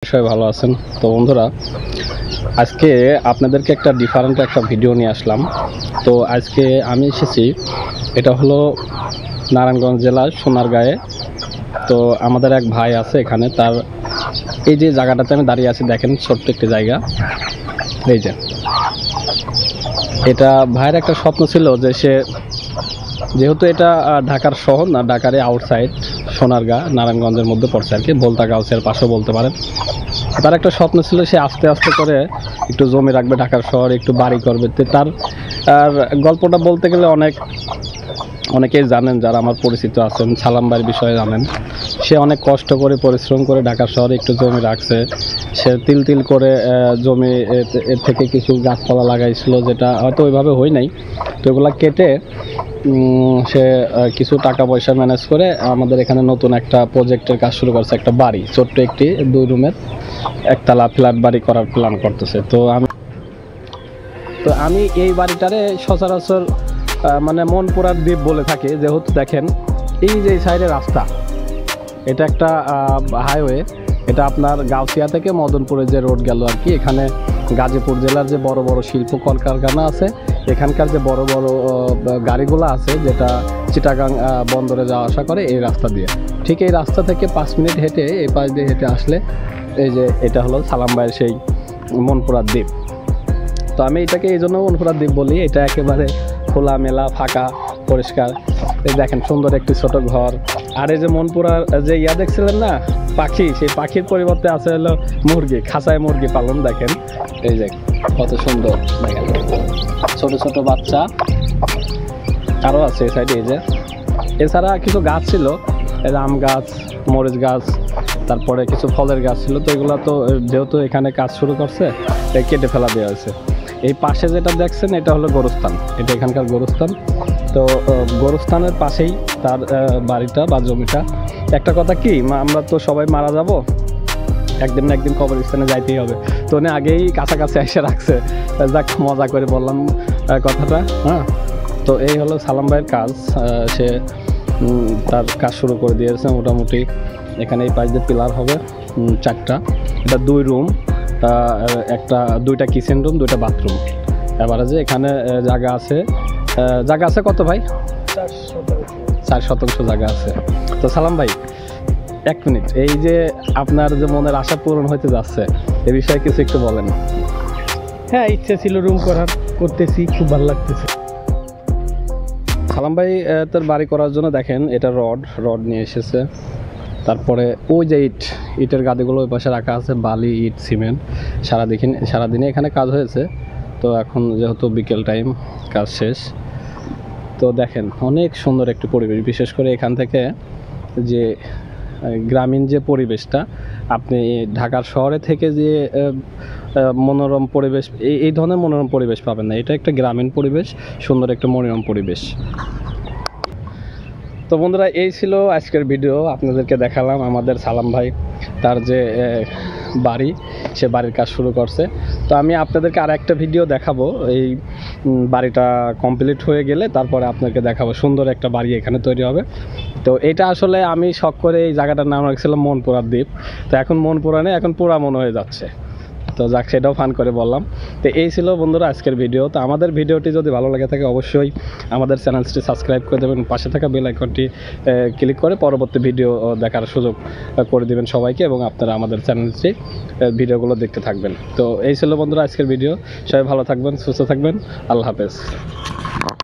সবাই ভালো আছেন। তো বন্ধুরা, আজকে আপনাদেরকে একটা ডিফারেন্ট একটা ভিডিও নিয়ে আসলাম। তো আজকে আমি এসেছি, এটা হলো নারায়ণগঞ্জ জেলার সোনারগাঁয়ে। তো আমাদের এক ভাই আছে এখানে, তার এই যে জায়গাটাতে আমি দাঁড়িয়ে আছি দেখেন, ছোট্ট একটি জায়গা। এই যে এটা ভাইয়ের একটা স্বপ্ন ছিল যে সে, যেহেতু এটা ঢাকার শহর না, ঢাকার আউটসাইড সোনারগাঁ নারায়ণগঞ্জের মধ্যে পড়ছে আর কি, বলতা গাউসের পাশেও বলতে পারেন। তার একটা স্বপ্ন ছিল সে আস্তে আস্তে করে একটু জমি রাখবে ঢাকার শহরে, একটু বাড়ি করবে। তার আর গল্পটা বলতে গেলে অনেকেই জানেন, যারা আমার পরিচিত আছেন সালাম ভাইয়ের বিষয়ে জানেন। সে অনেক কষ্ট করে পরিশ্রম করে ঢাকার শহরে একটু জমি রাখছে। সে তিল তিল করে জমি এর থেকে কিছু গাছপালা লাগাইছিল, যেটা হয়তো ওইভাবে হয় নাই। তো এগুলা কেটে সে কিছু টাকা পয়সা ম্যানেজ করে আমাদের এখানে নতুন একটা প্রজেক্টের কাজ শুরু করছে। একটা বাড়ি, ছোট্ট একটি 2 রুমের একতলা ফ্ল্যাট বাড়ি করার প্ল্যান করতেছে। তো আমি এই বাড়িটারে সচরাচর মানে মনপুরার দ্বীপ বলে থাকি। যেহেতু দেখেন এই যে সাইডে রাস্তা, এটা একটা হাইওয়ে, এটা আপনার গাউসিয়া থেকে মদনপুরের যে রোড গেল আর কি। এখানে গাজীপুর জেলার যে বড় বড় শিল্প কলকারখানা আছে, এখানকার যে বড় বড় গাড়িগুলো আছে, যেটা চিটাগাং বন্দরে যাওয়া আসা করে এই রাস্তা দিয়ে, ঠিক এই রাস্তা থেকে 5 মিনিট হেঁটে এই পাশ দিয়ে হেঁটে আসলে এই যে এটা হলো সালাম ভাইয়ের সেই মনপুরার দ্বীপ। তো আমি এটাকে এই জন্য মনপুরার দ্বীপ বলি, এটা একেবারে খোলামেলা, ফাঁকা, পরিষ্কার। এই দেখেন সুন্দর একটি ছোট ঘর। আর এই যে মনপুরার যে দেখছিলেন না পাখি, সেই পাখির পরিবর্তে আছে হলো মুরগি, খাঁচায় মুরগি পালন। দেখেন এই যে কত সুন্দর, দেখেন ছোট ছোট বাচ্চা আরও আছে এই সাইডে। এই যে এছাড়া কিছু গাছ ছিল, আম গাছ, মরিচ গাছ, তারপরে কিছু ফলের গাছ ছিল। তো এগুলো তো যেহেতু এখানে কাজ শুরু করছে, কেটে ফেলা দেওয়া হয়েছে। এই পাশে যেটা দেখছেন এটা হলো গোরস্থান, এটা এখানকার গোরস্থান। তো গোরস্থানের পাশেই তার বাড়িটা বা জমিটা। একটা কথা কি, আমরা তো সবাই মারা যাব, একদিন না একদিন কবরস্থানে যাইতেই হবে। তো উনি আগেই কাছাকাছি এসে রাখছে। যাক, মজা করে বললাম কথাটা। হ্যাঁ, তো এই হলো সালাম ভাইয়ের কাজ। সে তার কাজ শুরু করে দিয়েছে মোটামুটি। এখানে এই পাশ দিয়ে পিলার হবে 4টা, এটা 2 রুম, দুইটা কিচেন রুম, 2টা বাথরুম। এবারে যে এখানে জায়গা আছে কত ভাই? 4 শতাংশ জায়গা আছে। তো সালাম ভাই, 1 মিনিট, এই যে আপনার যে মনের আশা পূরণ হইতে যাচ্ছে, এ বিষয়ে কিছু একটু বলেন। হ্যাঁ, ইচ্ছা ছিল রুম করতেছি, খুব ভালো লাগতেছে। সালাম ভাই তার বাড়ি করার জন্য দেখেন এটা রড নিয়ে এসেছে। তারপরে ওই যে ইটের গাদিগুলো ওই পাশে রাখা আছে, বালি, ইট, সিমেন্ট। সারাদিনে এখানে কাজ হয়েছে। তো এখন যেহেতু বিকেল টাইম, কাজ শেষ। তো দেখেন অনেক সুন্দর একটি পরিবেশ, বিশেষ করে এখান থেকে যে গ্রামীণ যে পরিবেশটা, আপনি ঢাকার শহরে থেকে যে মনোরম পরিবেশ, এই ধরনের মনোরম পরিবেশ পাবেন না। এটা একটা গ্রামীণ পরিবেশ, সুন্দর একটা মনোরম পরিবেশ। তো বন্ধুরা, এই ছিল আজকের ভিডিও। আপনাদেরকে দেখালাম আমাদের সালাম ভাই তার যে বাড়ি, সে বাড়ির কাজ শুরু করছে। তো আমি আপনাদেরকে আর একটা ভিডিও দেখাবো, এই বাড়িটা কমপ্লিট হয়ে গেলে তারপরে আপনাকে দেখাবো। সুন্দর একটা বাড়ি এখানে তৈরি হবে। তো এটা আসলে আমি শখ করে এই জায়গাটার নাম রাখছিলাম মনপুরার দ্বীপ। তো এখন মনপুরা নেই, এখন পুরা মন হয়ে যাচ্ছে। তো যাক, সেটাও ফান করে বললাম। তো এই ছিল বন্ধুরা আজকের ভিডিও। তো আমাদের ভিডিওটি যদি ভালো লাগে থাকে, অবশ্যই আমাদের চ্যানেলটি সাবস্ক্রাইব করে দেবেন, পাশে থাকা বেল আইকনটি ক্লিক করে পরবর্তী ভিডিও দেখার সুযোগ করে দেবেন সবাইকে, এবং আপনারা আমাদের চ্যানেলটি ভিডিওগুলো দেখতে থাকবেন। তো এই ছিল বন্ধুরা আজকের ভিডিও। সবাই ভালো থাকবেন, সুস্থ থাকবেন। আল্লাহ হাফেজ।